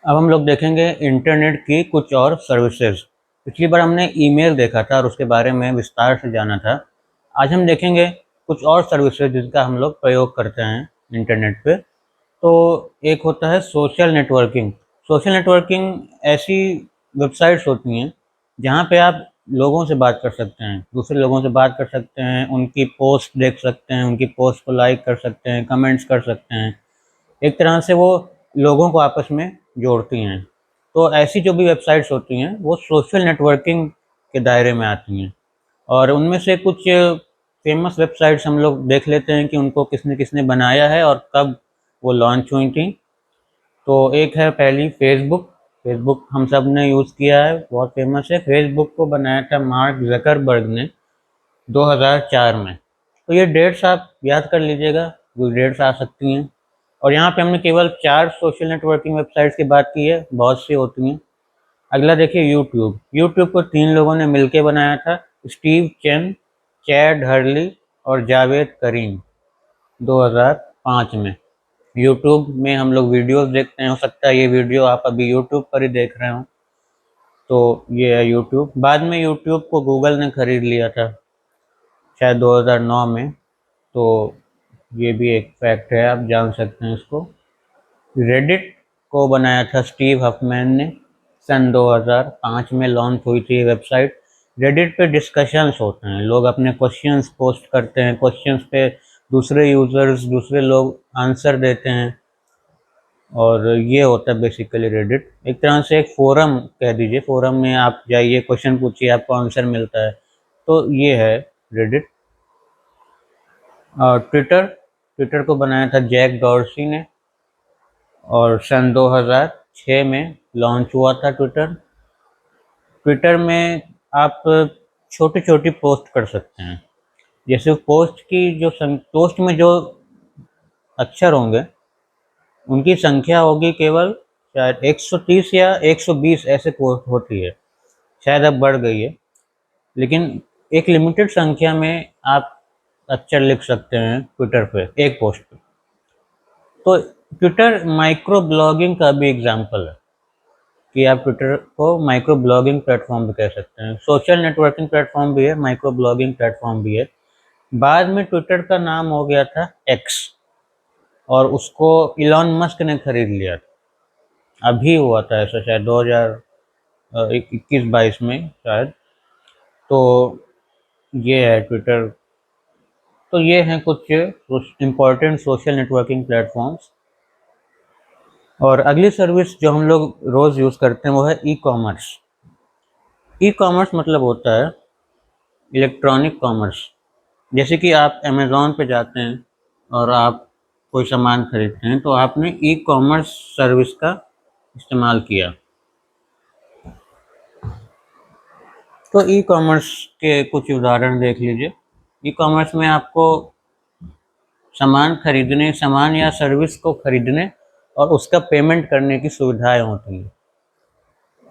अब हम लोग देखेंगे इंटरनेट की कुछ और सर्विसेज। पिछली बार हमने ईमेल देखा था और उसके बारे में विस्तार से जाना था। आज हम देखेंगे कुछ और सर्विसेज जिनका हम लोग प्रयोग करते हैं इंटरनेट पे। तो एक होता है सोशल नेटवर्किंग। सोशल नेटवर्किंग ऐसी वेबसाइट्स होती हैं जहाँ पे आप लोगों से बात कर सकते हैं, दूसरे लोगों से बात कर सकते हैं, उनकी पोस्ट देख सकते हैं, उनकी पोस्ट को लाइक कर सकते हैं, कमेंट्स कर सकते हैं। एक तरह से वो लोगों को आपस में जोड़ती हैं। तो ऐसी जो भी वेबसाइट्स होती हैं वो सोशल नेटवर्किंग के दायरे में आती हैं। और उनमें से कुछ फेमस वेबसाइट्स हम लोग देख लेते हैं कि उनको किसने किसने बनाया है और कब वो लॉन्च हुई थी। तो एक है पहली फेसबुक। फेसबुक हम सब ने यूज़ किया है, बहुत फेमस है। फेसबुक को बनाया था मार्क जकरबर्ग ने 2004 में। तो ये डेट्स आप याद कर लीजिएगा, जो डेट्स आ सकती हैं। और यहाँ पे हमने केवल 4 सोशल नेटवर्किंग वेबसाइट्स की बात की है, बहुत सी होती हैं। अगला देखिए यूट्यूब। यूट्यूब को 3 लोगों ने मिलके बनाया था, स्टीव चेन, चैड हर्ली और जावेद करीम, 2005 में। यूट्यूब में हम लोग वीडियोस देखते हैं, हो सकता है ये वीडियो आप अभी यूट्यूब पर ही देख रहे हो। तो ये है यूट्यूब। बाद में यूट्यूब को गूगल ने खरीद लिया था, शायद 2009 में। तो ये भी एक फैक्ट है, आप जान सकते हैं इसको। रेडिट को बनाया था स्टीव हफमैन ने, सन 2005 में लॉन्च हुई थी ये वेबसाइट। रेडिट पे डिस्कशंस होते हैं, लोग अपने क्वेश्चंस पोस्ट करते हैं, क्वेश्चंस पे दूसरे यूज़र्स, दूसरे लोग आंसर देते हैं। और ये होता है बेसिकली रेडिट, एक तरह से एक फोरम कह दीजिए। फोरम में आप जाइए, क्वेश्चन पूछिए, आपको आंसर मिलता है। तो ये है रेडिट। और ट्विटर, ट्विटर को बनाया था जैक डॉर्सी ने और सन 2006 में लॉन्च हुआ था ट्विटर। ट्विटर में आप छोटी छोटी पोस्ट कर सकते हैं। जैसे पोस्ट की जो पोस्ट में जो अक्षर होंगे उनकी संख्या होगी केवल शायद 130 या 120, ऐसे पोस्ट होती है। शायद अब बढ़ गई है, लेकिन एक लिमिटेड संख्या में आप अक्षर लिख सकते हैं ट्विटर पे, एक पोस्ट पे। तो ट्विटर माइक्रो ब्लॉगिंग का भी एग्जाम्पल है कि आप ट्विटर को माइक्रो ब्लॉगिंग प्लेटफॉर्म भी कह सकते हैं। सोशल नेटवर्किंग प्लेटफॉर्म भी है, माइक्रो ब्लॉगिंग प्लेटफॉर्म भी है। बाद में ट्विटर का नाम हो गया था एक्स और उसको इलॉन मस्क ने खरीद लिया था। अभी हुआ था ऐसा, शायद 2021-22 में शायद। तो ये है ट्विटर। तो ये हैं कुछ इम्पोर्टेंट सोशल नेटवर्किंग प्लेटफॉर्म्स। और अगली सर्विस जो हम लोग रोज़ यूज़ करते हैं वो है ई कॉमर्स। ई कॉमर्स मतलब होता है इलेक्ट्रॉनिक कॉमर्स। जैसे कि आप अमेज़ॉन पे जाते हैं और आप कोई सामान खरीदते हैं, तो आपने ई कॉमर्स सर्विस का इस्तेमाल किया। तो ई कॉमर्स के कुछ उदाहरण देख लीजिए। ई कॉमर्स में आपको सामान या सर्विस को खरीदने और उसका पेमेंट करने की सुविधाएं होती हैं।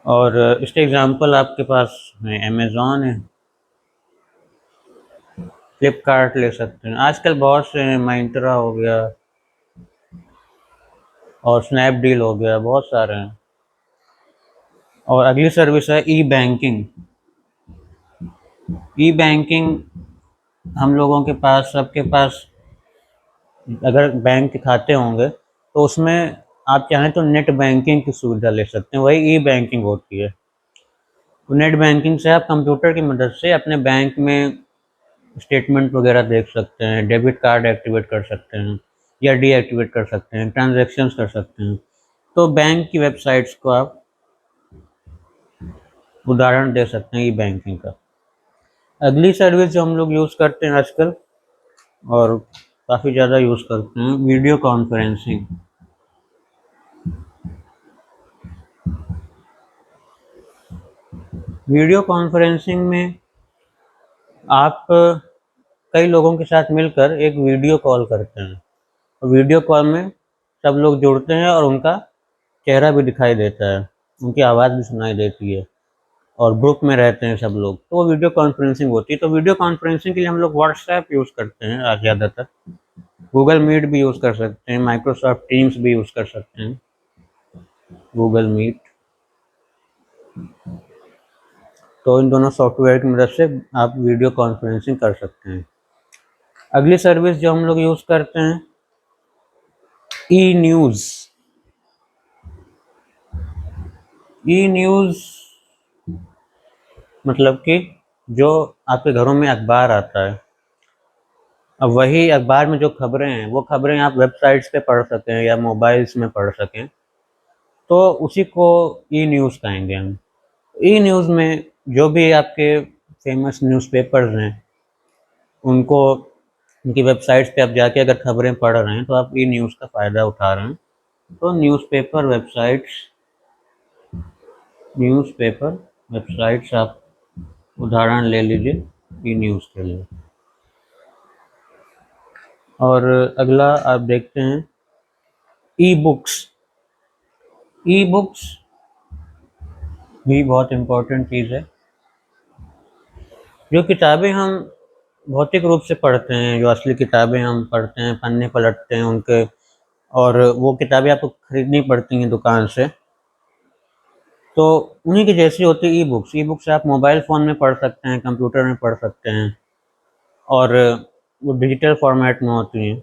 और इसके एग्जांपल आपके पास है, अमेज़ॉन है, फ्लिपकार्ट ले सकते हैं, आजकल बहुत से हैं, मिंत्रा हो गया और स्नैपडील हो गया, बहुत सारे हैं। और अगली सर्विस है ई बैंकिंग। ई बैंकिंग हम लोगों के पास, सबके पास अगर बैंक के खाते होंगे तो उसमें आप चाहें तो नेट बैंकिंग की सुविधा ले सकते हैं, वही ई बैंकिंग होती है। तो नेट बैंकिंग से आप कंप्यूटर की मदद से अपने बैंक में स्टेटमेंट वगैरह देख सकते हैं, डेबिट कार्ड एक्टिवेट कर सकते हैं या डीएक्टिवेट कर सकते हैं, ट्रांजैक्शंस कर सकते हैं। तो बैंक की वेबसाइट्स को आप उदाहरण दे सकते हैं ई बैंकिंग का। अगली सर्विस जो हम लोग यूज़ करते हैं आजकल और काफ़ी ज़्यादा यूज़ करते हैं, वीडियो कॉन्फ्रेंसिंग। वीडियो कॉन्फ्रेंसिंग में आप कई लोगों के साथ मिलकर एक वीडियो कॉल करते हैं और वीडियो कॉल में सब लोग जुड़ते हैं और उनका चेहरा भी दिखाई देता है, उनकी आवाज़ भी सुनाई देती है और ग्रुप में रहते हैं सब लोग, तो वो वीडियो कॉन्फ्रेंसिंग होती है। तो वीडियो कॉन्फ्रेंसिंग के लिए हम लोग व्हाट्सएप यूज़ करते हैं आज ज़्यादातर, गूगल मीट भी यूज़ कर सकते हैं, माइक्रोसॉफ्ट टीम्स भी यूज़ कर सकते हैं। Google Meet. तो इन दोनों सॉफ्टवेयर की मदद से आप वीडियो कॉन्फ्रेंसिंग कर सकते हैं। अगली सर्विस जो हम लोग यूज़ करते हैं, ई न्यूज़। ई न्यूज़ मतलब कि जो आपके घरों में अखबार आता है, अब वही अखबार में जो खबरें हैं वो खबरें आप वेबसाइट्स पे पढ़ सकें या मोबाइल्स में पढ़ सकें, तो उसी को ई न्यूज़ कहेंगे हम। ई न्यूज़ में जो भी आपके फेमस न्यूज़पेपर्स हैं, उनको उनकी वेबसाइट्स पे आप जाके अगर खबरें पढ़ रहे हैं तो आप ई न्यूज़ का फ़ायदा उठा रहे हैं। तो न्यूज़पेपर वेबसाइट्स आप उदाहरण ले लीजिए ई न्यूज़ के लिए। और अगला आप देखते हैं ई बुक्स। ई बुक्स भी बहुत इम्पोर्टेंट चीज़ है। जो किताबें हम भौतिक रूप से पढ़ते हैं, जो असली किताबें हम पढ़ते हैं, पन्ने पलटते हैं उनके, और वो किताबें आपको खरीदनी पड़ती हैं दुकान से, तो उन्हीं की जैसी होती है ई बुक्स। ई बुक्स आप मोबाइल फ़ोन में पढ़ सकते हैं, कंप्यूटर में पढ़ सकते हैं, और वो डिजिटल फॉर्मेट में होती हैं।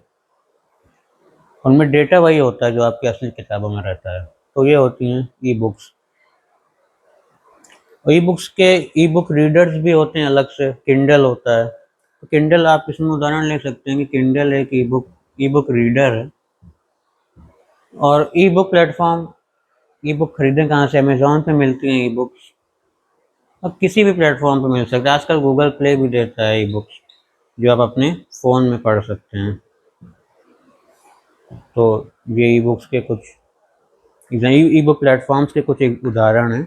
उनमें डेटा वही होता है जो आपकी असली किताबों में रहता है। तो ये होती हैं ई बुक्स। और ई बुक्स के ई बुक रीडर्स भी होते हैं अलग से, किंडल होता है। तो किंडल आप इसमें उदाहरण ले सकते हैं कि किंडल एक ई बुक रीडर है। और ई बुक प्लेटफॉर्म, ई बुक खरीदें कहाँ से? अमेज़ॉन पे मिलती हैं ई बुक्स। अब किसी भी प्लेटफॉर्म पे मिल सकता है। आजकल गूगल प्ले भी देता है ई बुक्स, जो आप अपने फ़ोन में पढ़ सकते हैं। तो ये ई बुक्स के कुछ ई बुक प्लेटफॉर्म्स के कुछ एक उदाहरण हैं।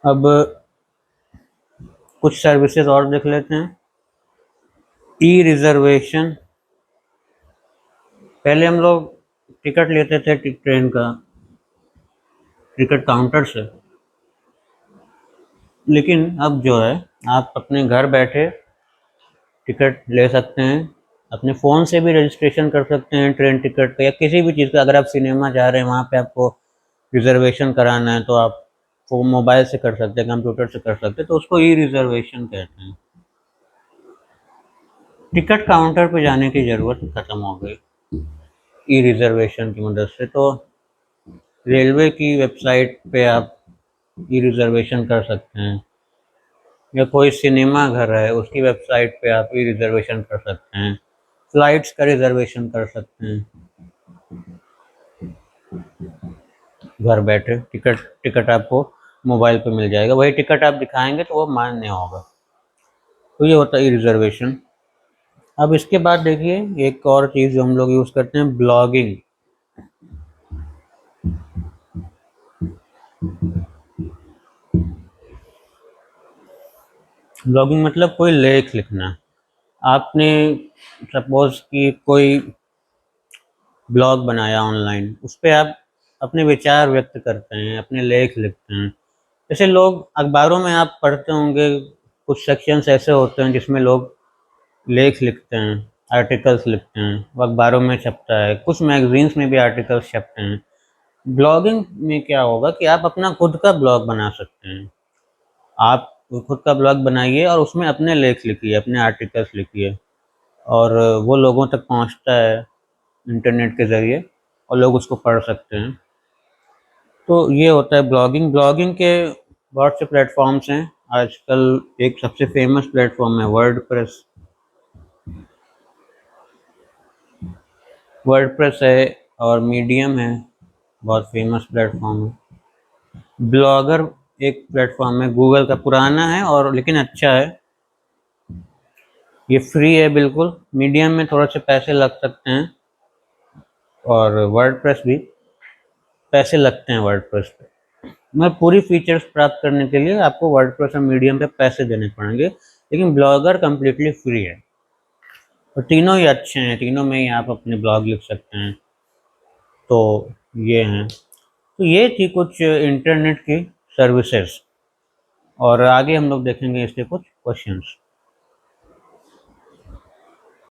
अब कुछ सर्विसेज और देख लेते हैं। ई रिजर्वेशन। पहले हम लोग टिकट लेते थे ट्रेन का टिकट काउंटर से, लेकिन अब जो है आप अपने घर बैठे टिकट ले सकते हैं। अपने फ़ोन से भी रजिस्ट्रेशन कर सकते हैं ट्रेन टिकट का या किसी भी चीज़ का। अगर आप सिनेमा जा रहे हैं, वहाँ पे आपको रिजर्वेशन कराना है, तो आप वो मोबाइल से कर सकते हैं, कंप्यूटर से कर सकते हैं, तो उसको ई रिजर्वेशन कहते हैं। टिकट काउंटर पे जाने की ज़रूरत ख़त्म हो गई ई रिजर्वेशन की मदद से। तो रेलवे की वेबसाइट पे आप ई रिजर्वेशन कर सकते हैं, या कोई सिनेमा घर है उसकी वेबसाइट पे आप ई रिजर्वेशन कर सकते हैं। फ्लाइट्स का रिजर्वेशन कर सकते हैं घर बैठे। टिकट टिकट आपको मोबाइल पे मिल जाएगा, वही टिकट आप दिखाएंगे तो वो मान्य होगा। तो ये होता है ई रिजर्वेशन। अब इसके बाद देखिए एक और चीज़ जो हम लोग यूज़ करते हैं, ब्लॉगिंग। ब्लॉगिंग मतलब कोई लेख लिखना। आपने सपोज़ कि कोई ब्लॉग बनाया ऑनलाइन, उस पे आप अपने विचार व्यक्त करते हैं, अपने लेख लिखते हैं। जैसे लोग अखबारों में आप पढ़ते होंगे, कुछ सेक्शंस ऐसे होते हैं जिसमें लोग लेख लिखते हैं, आर्टिकल्स लिखते हैं, वो अखबारों में छपता है, कुछ मैगज़ीन्स में भी आर्टिकल्स छपते हैं। ब्लॉगिंग में क्या होगा कि आप अपना खुद का ब्लॉग बना सकते हैं। आप खुद का ब्लॉग बनाइए और उसमें अपने लेख लिखिए, अपने आर्टिकल्स लिखिए, और वो लोगों तक पहुंचता है इंटरनेट के ज़रिए, और लोग उसको पढ़ सकते हैं। तो ये होता है ब्लॉगिंग। ब्लॉगिंग के बहुत से प्लेटफॉर्म्स हैं। आजकल एक सबसे फेमस प्लेटफॉर्म है वर्डप्रेस। वर्डप्रेस है और मीडियम है, बहुत फेमस प्लेटफॉर्म है। ब्लॉगर एक प्लेटफॉर्म है, गूगल का, पुराना है और लेकिन अच्छा है। ये फ्री है बिल्कुल। मीडियम में थोड़े से पैसे लग सकते हैं, और वर्डप्रेस भी पैसे लगते हैं वर्डप्रेस पे। मैं पूरी फीचर्स प्राप्त करने के लिए आपको वर्डप्रेस और मीडियम पे पैसे देने पड़ेंगे, लेकिन ब्लॉगर कम्प्लीटली फ्री है। और तीनों ही अच्छे हैं, तीनों में ही आप अपने ब्लॉग लिख सकते हैं। तो ये हैं। तो ये थी कुछ इंटरनेट की सर्विसेज, और आगे हम लोग देखेंगे इसके कुछ क्वेश्चंस।